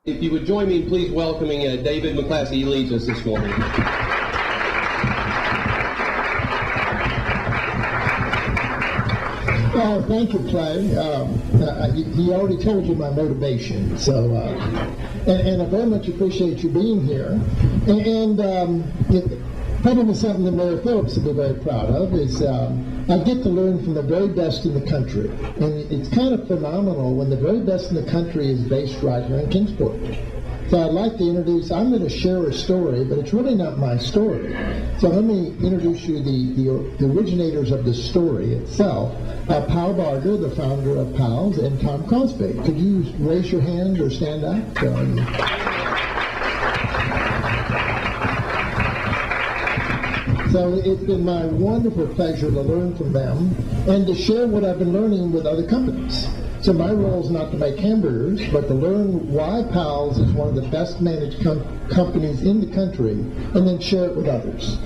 If you would join me in please welcoming David McClaskey. He leads us this morning. Well, thank you, Clay. He already told you my motivation, so and I very much appreciate you being here. And probably something that Mayor Phillips will be very proud of is I get to learn from the very best in the country, and it's kind of phenomenal when the very best in the country is based right here in Kingsport. So I'd like to introduce, I'm going to share a story, but it's really not my story. So let me introduce you the originators of the story itself. Powell Barger, the founder of PALS, and Tom KOSBE. Could you raise your hand or stand up? So it's been my wonderful pleasure to learn from them and to share what I've been learning with other companies. So my role is not to make hamburgers, but to learn why PALS is one of the best managed companies in the country, and then share it with others.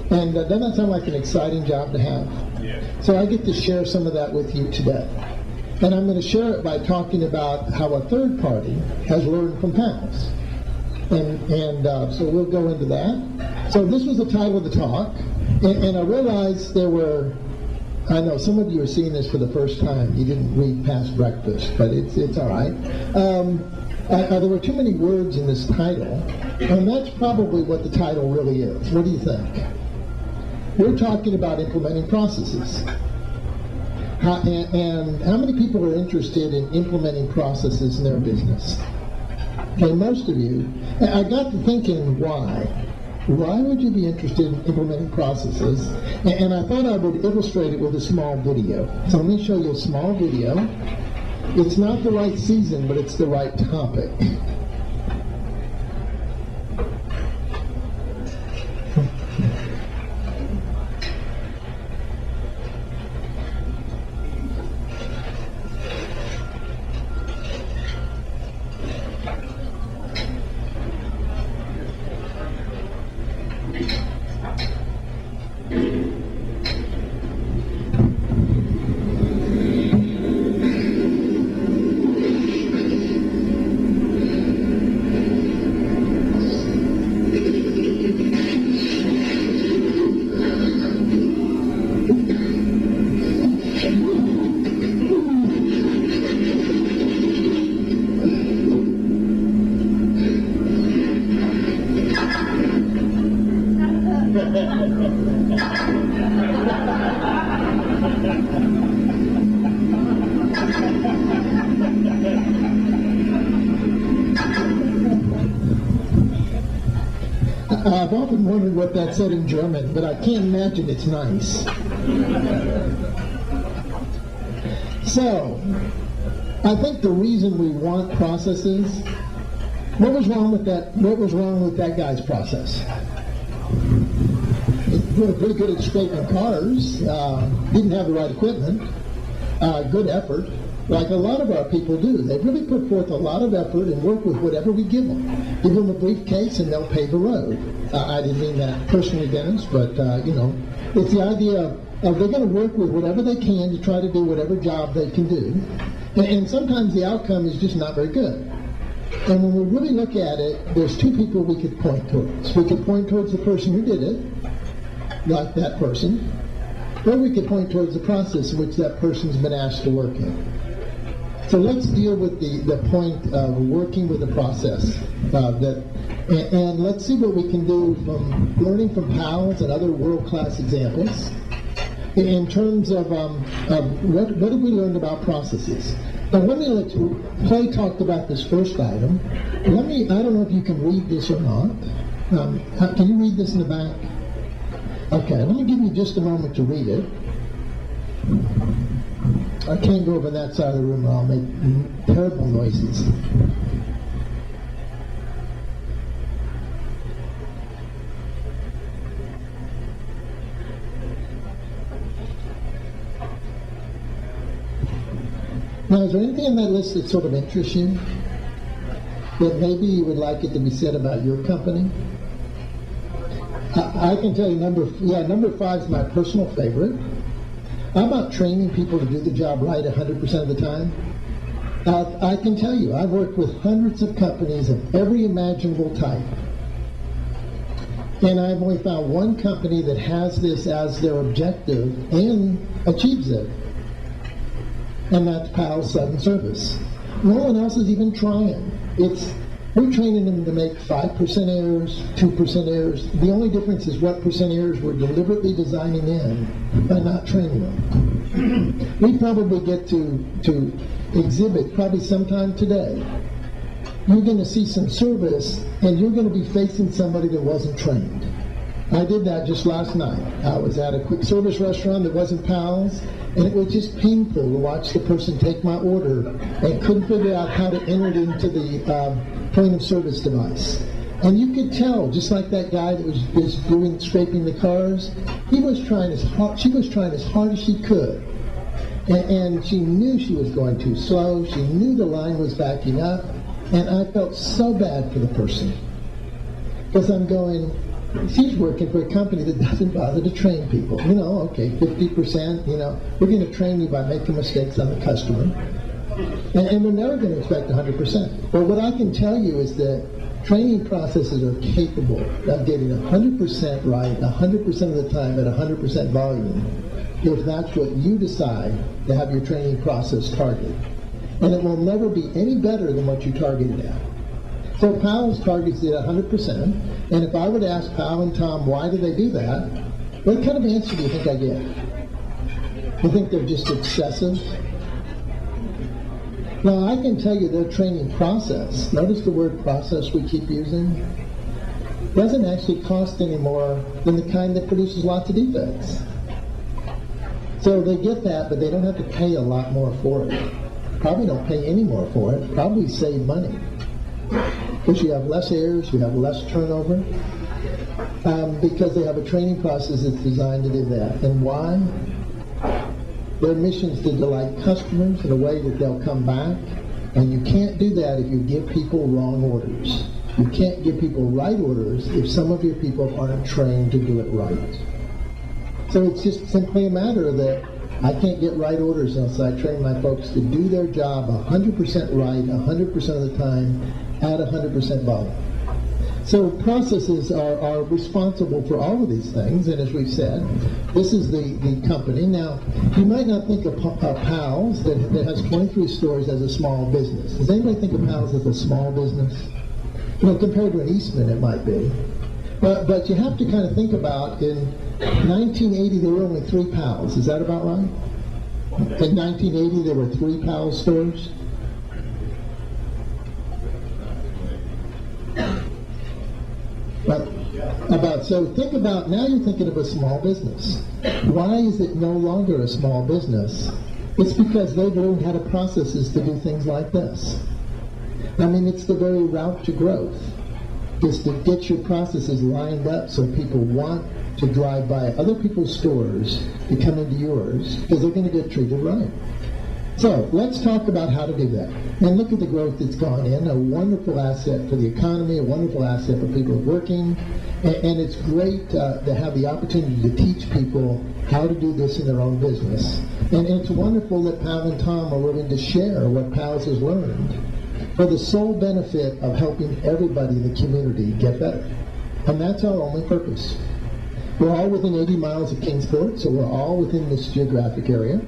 And doesn't that sound like an exciting job to have? Yeah. So I get to share some of that with you today. And I'm going to share it by talking about how a third party has learned from PALS. And so we'll go into that. So this was the title of the talk, and I realized there were, I know some of you are seeing this for the first time. You didn't read past breakfast, but it's all right. There were too many words in this title, and that's probably what the title really is. What do you think? We're talking about implementing processes. And how many people are interested in implementing processes in their business? Okay, most of you. I got to thinking, why? Why would you be interested in implementing processes? And I thought I would illustrate it with a small video. So let me show you a small video. It's not the right season, but it's the right topic. I've often wondered what that said in German, but I can't imagine it's nice. So, I think the reason we want processes, what was wrong with that? What was wrong with that guy's process? We're pretty good at scraping cars, didn't have the right equipment, good effort, like a lot of our people do. They really put forth a lot of effort and work with whatever we give them. Give them a briefcase and they'll pave the road. I didn't mean that personally, Dennis, but it's the idea of they're going to work with whatever they can to try to do whatever job they can do. And sometimes the outcome is just not very good. And when we really look at it, there's two people we could point towards. We could point towards the person who did it, like that person, or we could point towards the process in which that person's been asked to work in. So let's deal with the point of working with the process, and let's see what we can do from learning from PALS and other world-class examples in terms of what have we learned about processes. Now let me let you, Clay talked about this first item. I don't know if you can read this or not. Can you read this in the back? Okay, let me give you just a moment to read it. I can't go over that side of the room or I'll make terrible noises. Now, is there anything in that list that sort of interests you? That maybe you would like it to be said about your company? I can tell you number 5 is my personal favorite. How about training people to do the job right 100% of the time? I can tell you, I've worked with hundreds of companies of every imaginable type. And I've only found one company that has this as their objective and achieves it. And that's PAL's Sudden Service. No one else is even trying. We're training them to make 5% errors, 2% errors. The only difference is what percent errors we're deliberately designing in by not training them. We probably get to exhibit, probably sometime today, you're going to see some service and you're going to be facing somebody that wasn't trained. I did that just last night. I was at a quick service restaurant that wasn't PAL's, and it was just painful to watch the person take my order and couldn't figure out how to enter it into the point of service device. And you could tell, just like that guy that was scraping the cars, she was trying as hard as she could. And she knew she was going too slow. She knew the line was backing up. And I felt so bad for the person. Because I'm going, she's working for a company that doesn't bother to train people. Okay, 50%, we're going to train you by making mistakes on the customer. And we're never going to expect 100%. But what I can tell you is that training processes are capable of getting 100% right 100% of the time at 100% volume if that's what you decide to have your training process target. And it will never be any better than what you targeted at. So PAL's targets it at 100%, and if I were to ask Pal and Tom why do they do that, what kind of answer do you think I get? You think they're just excessive? Now I can tell you their training process, notice the word process we keep using, doesn't actually cost any more than the kind that produces lots of defects. So they get that, but they don't have to pay a lot more for it. Probably don't pay any more for it, probably save money. Because you have less errors, you have less turnover, because they have a training process that's designed to do that. And why? Their mission is to delight customers in a way that they'll come back, and you can't do that if you give people wrong orders. You can't give people right orders if some of your people aren't trained to do it right. So it's just simply a matter that I can't get right orders unless I train my folks to do their job 100% right, 100% of the time, at 100% volume. So processes are responsible for all of these things, and as we've said, this is the company. Now, you might not think of PAL's that has 23 stores as a small business. Does anybody think of PAL's as a small business? Compared to an Eastman, it might be. But you have to kind of think about, in 1980 there were only 3 PAL's. Is that about right? In 1980 there were 3 PAL's stores? So think about, now you're thinking of a small business. Why is it no longer a small business? It's because they've learned how to processes to do things like this. I mean, it's the very route to growth, is to get your processes lined up so people want to drive by other people's stores to come into yours, because they're going to get treated right. So let's talk about how to do that. And look at the growth that's gone in, a wonderful asset for the economy, a wonderful asset for people working, and it's great to have the opportunity to teach people how to do this in their own business. And it's wonderful that Pal and Tom are willing to share what PAL's has learned for the sole benefit of helping everybody in the community get better. And that's our only purpose. We're all within 80 miles of Kingsport, so we're all within this geographic area.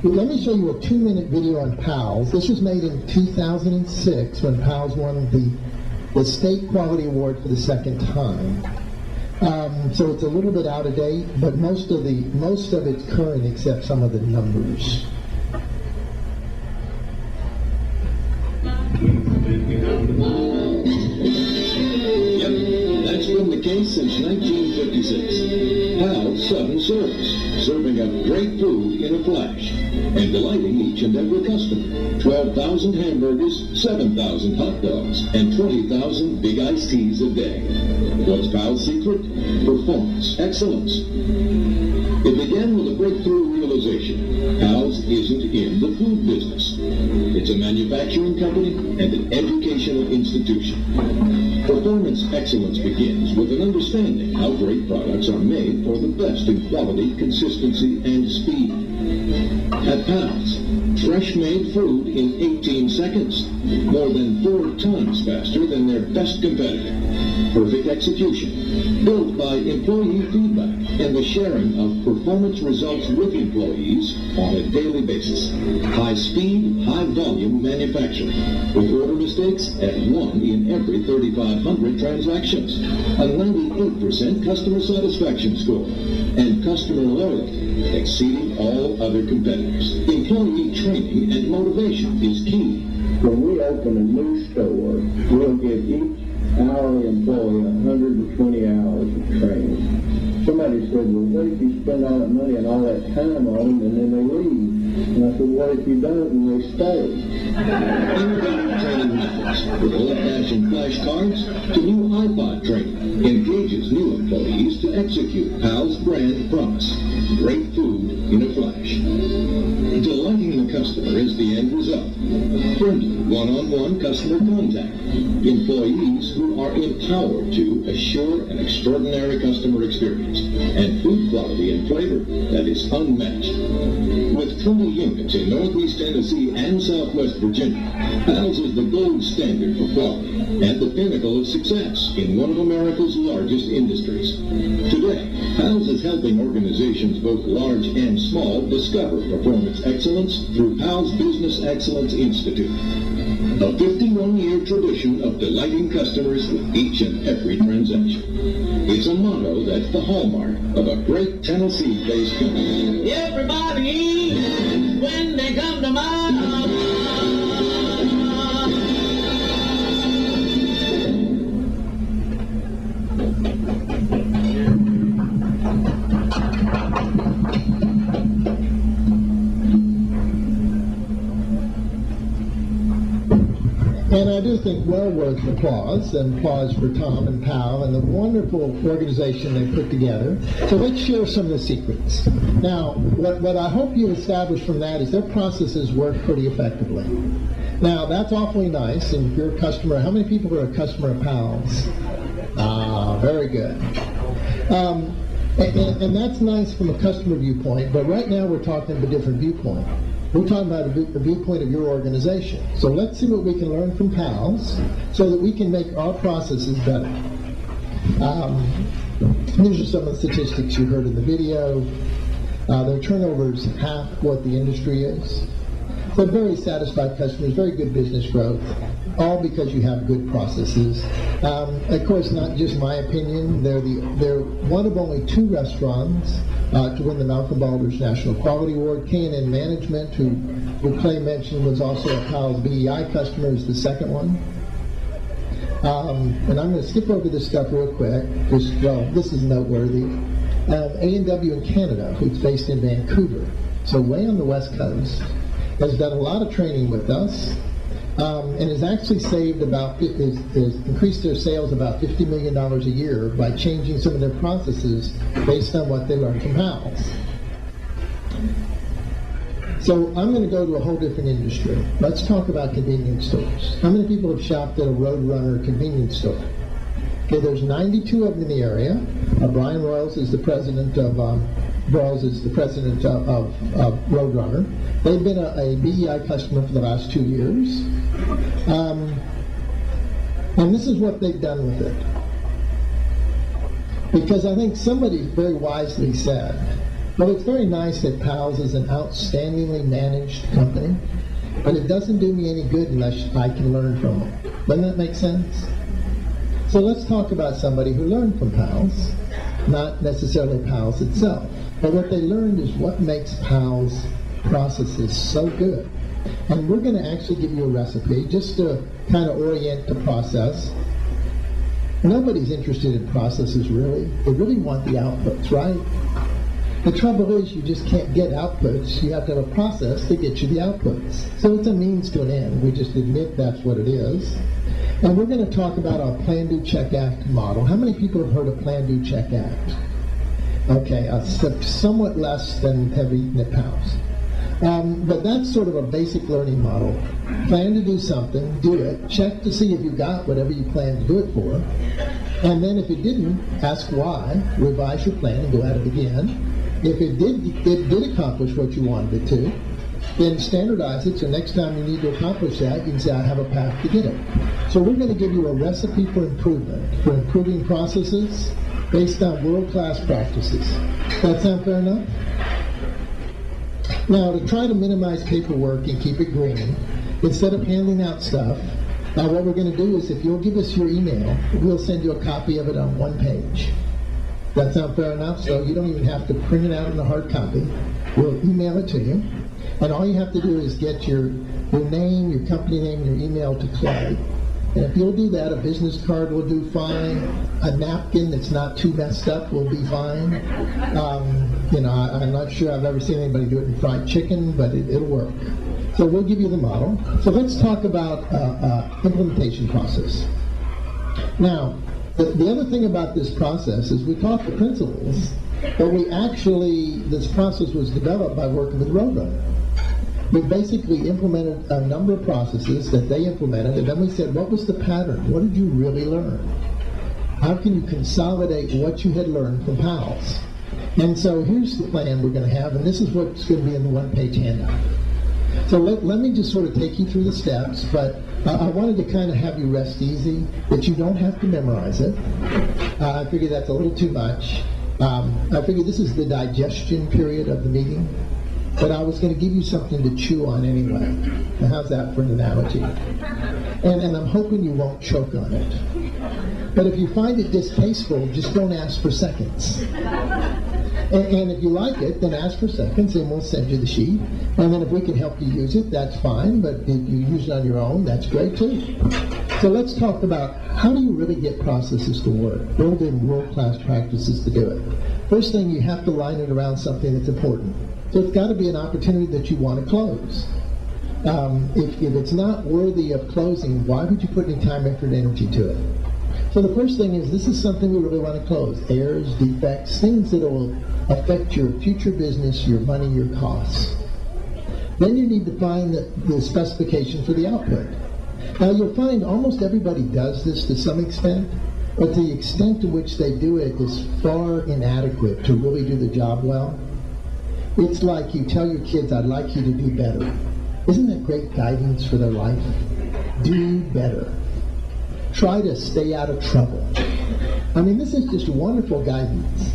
Let me show you a 2-minute video on PAL's. This was made in 2006 when PAL's won the State Quality Award for the 2nd time. So it's a little bit out of date, but most of it's current except some of the numbers. That's been the case since 1956. PAL's Sudden Service, serving up great food in a flash and delighting each and every customer. 12,000 hamburgers, 7,000 hot dogs, and 20,000 big iced teas a day. What's PAL's secret? Performance, excellence. It began with a breakthrough realization. PAL's isn't in the food business. It's a manufacturing company and an educational institution. Performance excellence begins with an understanding how great products are made for the best in quality, consistency, and speed. At Pal's, fresh-made food in 18 seconds, more than 4 times faster than their best competitor. Perfect execution, built by employee feedback and the sharing of performance results with employees on a daily basis. High-speed, high-volume manufacturing, with order mistakes at 1 in every 3,500 transactions, a 98% customer satisfaction score, and customer loyalty exceeding all other competitors. Employee training and motivation is key. When we open a new store, we'll give each hourly employee 120 hours of training. Somebody said, well, what if you spend all that money and all that time on them and then they leave? And I said, what if you don't and they stay? Innovative training methods, with old-fashioned flashcards to new iPod training, engages new employees to execute Pal's brand promise. Great food in a flash. Delighting the customer is the end result. Friendly, one-on-one customer contact. Employees who are empowered to assure an extraordinary customer experience. And food quality and flavor that is unmatched. With 20 units in Northeast Tennessee and Southwest Virginia, Pal's is the gold standard for quality and the pinnacle of success in one of America's largest industries. Today, Pal's is helping organizations both large and small discover performance excellence through Pal's Business Excellence Institute. A 51-year tradition of delighting customers with each and every transaction. It's a motto that's the hallmark of a great Tennessee-based company. Everybody eats when they come to mind. And I do think well worth applause, and applause for Tom and Pal and the wonderful organization they put together. So let's share some of the secrets. Now, what I hope you establish from that is their processes work pretty effectively. Now, that's awfully nice, and if you're a customer, how many people are a customer of Pal's? Very good. And that's nice from a customer viewpoint, but right now we're talking about a different viewpoint. We're talking about the viewpoint of your organization. So let's see what we can learn from Pal's so that we can make our processes better. These are some of the statistics you heard in the video. Their turnover is half what the industry is. So very satisfied customers, very good business growth, all because you have good processes. Of course, not just my opinion. They're one of only 2 restaurants to win the Malcolm Baldrige National Quality Award. K&N Management, who Clay mentioned was also a Pal's BEI customer, is the second one. And I'm going to skip over this stuff real quick. This is noteworthy. A&W in Canada, who's based in Vancouver, so way on the West Coast, has done a lot of training with us. And has actually increased their sales about $50 million a year by changing some of their processes based on what they learned from Pal's. So I'm going to go to a whole different industry. Let's talk about convenience stores. How many people have shopped at a Roadrunner convenience store? Okay, there's 92 of them in the area. Brian Royals is the president of Roadrunner. They've been a BEI customer for the last 2 years. And this is what they've done with it. Because I think somebody very wisely said, well, it's very nice that Pal's is an outstandingly managed company, but it doesn't do me any good unless I can learn from them. Doesn't that make sense? So let's talk about somebody who learned from Pal's, not necessarily Pal's itself. But what they learned is what makes Pal's processes so good. And we're going to actually give you a recipe just to kind of orient the process. Nobody's interested in processes, really. They really want the outputs, right? The trouble is you just can't get outputs. You have to have a process to get you the outputs. So it's a means to an end. We just admit that's what it is. And we're going to talk about our Plan, Do, Check, Act model. How many people have heard of Plan, Do, Check, Act? Okay, somewhat less than have eaten at Pal's. But that's sort of a basic learning model. Plan to do something, do it, check to see if you got whatever you planned to do it for, and then if it didn't, ask why, revise your plan and go at it again. If it did accomplish what you wanted it to, then standardize it so next time you need to accomplish that, you can say, I have a path to get it. So we're going to give you a recipe for improvement, for improving processes based on world-class practices. That sound fair enough? Now, to try to minimize paperwork and keep it green, instead of handing out stuff, what we're going to do is if you'll give us your email, we'll send you a copy of it on one page. That sound fair enough? So you don't even have to print it out in a hard copy. We'll email it to you. And all you have to do is get your name, your company name, your email to Clay. And if you'll do that, a business card will do fine. A napkin that's not too messed up will be fine. I'm not sure I've ever seen anybody do it in fried chicken, but it'll work. So we'll give you the model. So let's talk about implementation process. Now, the other thing about this process is we taught the principles, but this process was developed by working with Roadrunner. We basically implemented a number of processes that they implemented, and then we said, what was the pattern? What did you really learn? How can you consolidate what you had learned from PALS? And so here's the plan we're going to have, and this is what's going to be in the one-page handout. So let me just sort of take you through the steps, but I wanted to kind of have you rest easy, that you don't have to memorize it. I figured that's a little too much. I figured this is the digestion period of the meeting, but I was going to give you something to chew on anyway. Now, how's that for an analogy? And I'm hoping you won't choke on it. But if you find it distasteful, just don't ask for seconds. And if you like it, then ask for seconds, and we'll send you the sheet. And then if we can help you use it, that's fine. But if you use it on your own, that's great too. So let's talk about how do you really get processes to work? Build in world-class practices to do it. First thing, you have to line it around something that's important. So it's got to be an opportunity that you want to close. If it's not worthy of closing, why would you put any time, effort, and energy to it? So the first thing is, this is something we really want to close. Errors, defects, things that will affect your future business, your money, your costs. Then you need to find the specification for the output. Now you'll find almost everybody does this to some extent, but the extent to which they do it is far inadequate to really do the job well. It's like you tell your kids, I'd like you to do better. Isn't that great guidance for their life? Do better. Try to stay out of trouble. I mean, this is just wonderful guidance.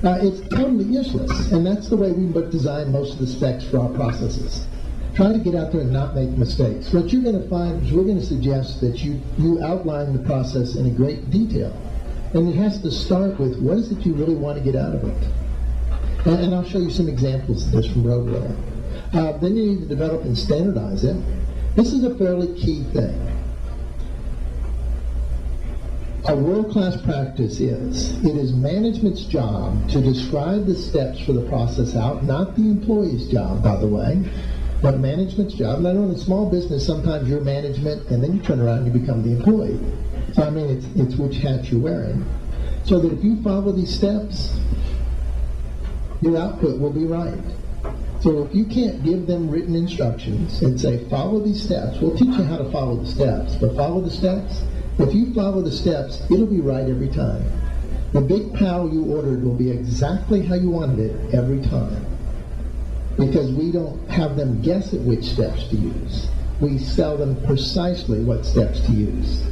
It's totally useless, and that's the way we design most of the specs for our processes. Try to get out there and not make mistakes. What you're going to find is we're going to suggest that you outline the process in a great detail. And it has to start with, what is it you really want to get out of it? And I'll show you some examples of this from Roadrunner. Then you need to develop and standardize it. This is a fairly key thing. A world-class practice it is management's job to describe the steps for the process out, not the employee's job, by the way, but management's job. And I know in a small business, sometimes you're management, and then you turn around and you become the employee. So I mean, it's which hat you're wearing. So that if you follow these steps, your output will be right. So if you can't give them written instructions and say, follow these steps, we'll teach you how to follow the steps, but follow the steps. If you follow the steps, it'll be right every time. The big PAL you ordered will be exactly how you wanted it every time. Because we don't have them guess at which steps to use. We tell them precisely what steps to use.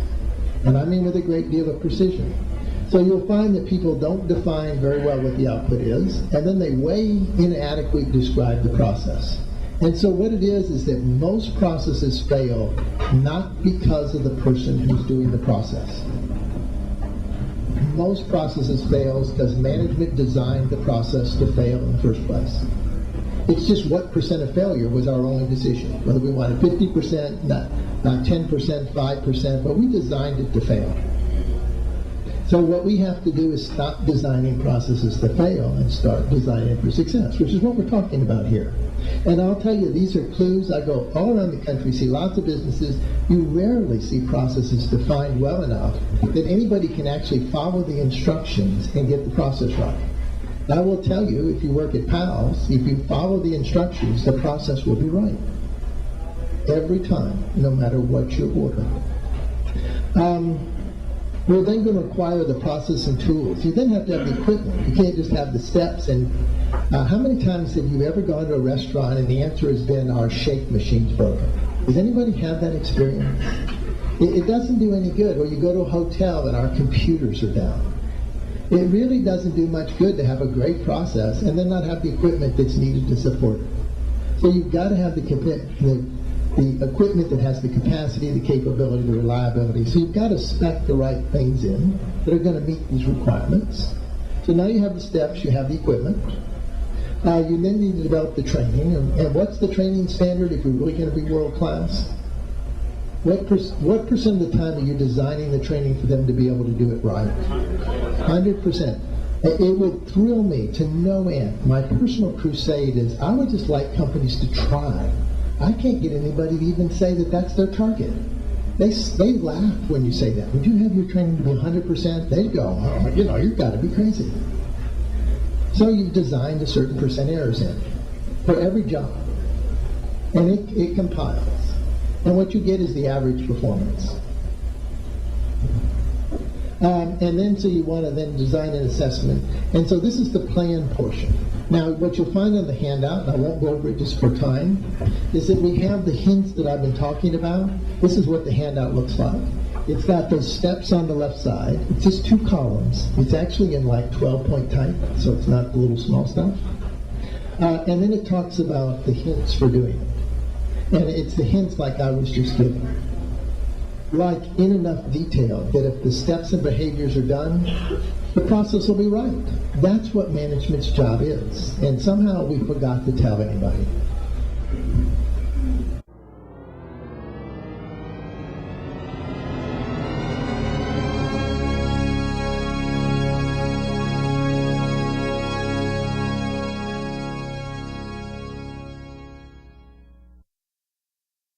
And I mean with a great deal of precision. So you'll find that people don't define very well what the output is, and then they way inadequately describe the process. And so what it is that most processes fail not because of the person who's doing the process. Most processes fail because management designed the process to fail in the first place. It's just what percent of failure was our only decision. Whether we wanted 50%, not 10%, 5%, but we designed it to fail. So what we have to do is stop designing processes to fail and start designing for success, which is what we're talking about here. And I'll tell you, these are clues. I go all around the country, see lots of businesses. You rarely see processes defined well enough that anybody can actually follow the instructions and get the process right. And I will tell you, if you work at PALS, if you follow the instructions, the process will be right. Every time, no matter what you're ordering. We're then going to require the process and tools. You then have to have the equipment. You can't just have the steps. And how many times have you ever gone to a restaurant and the answer has been our shake machine's broken? Does anybody have that experience? It doesn't do any good. Or you go to a hotel and our computers are down. It really doesn't do much good to have a great process and then not have the equipment that's needed to support it. So you've got to have the equipment that has the capacity, the capability, the reliability. So you've got to spec the right things in that are going to meet these requirements. So now you have the steps, you have the equipment. You then need to develop the training. And what's the training standard if you're really going to be world class? What percent of the time are you designing the training for them to be able to do it right? 100%. It would thrill me to no end. My personal crusade is I would just like companies to try. I can't get anybody to even say that that's their target. They laugh when you say that. Would you have your training to be 100%? They go, oh, you've got to be crazy. So you've designed a certain percent errors in for every job. And it compiles. And what you get is the average performance. And then so you want to then design an assessment. And so this is the plan portion. Now what you'll find on the handout, and I won't go over it just for time, is that we have the hints that I've been talking about. This is what the handout looks like. It's got those steps on the left side. It's just 2 columns. It's actually in like 12-point type, so it's not the little small stuff. And then it talks about the hints for doing it. And it's the hints like I was just giving. Like in enough detail that if the steps and behaviors are done, the process will be right. That's what management's job is. And somehow we forgot to tell anybody.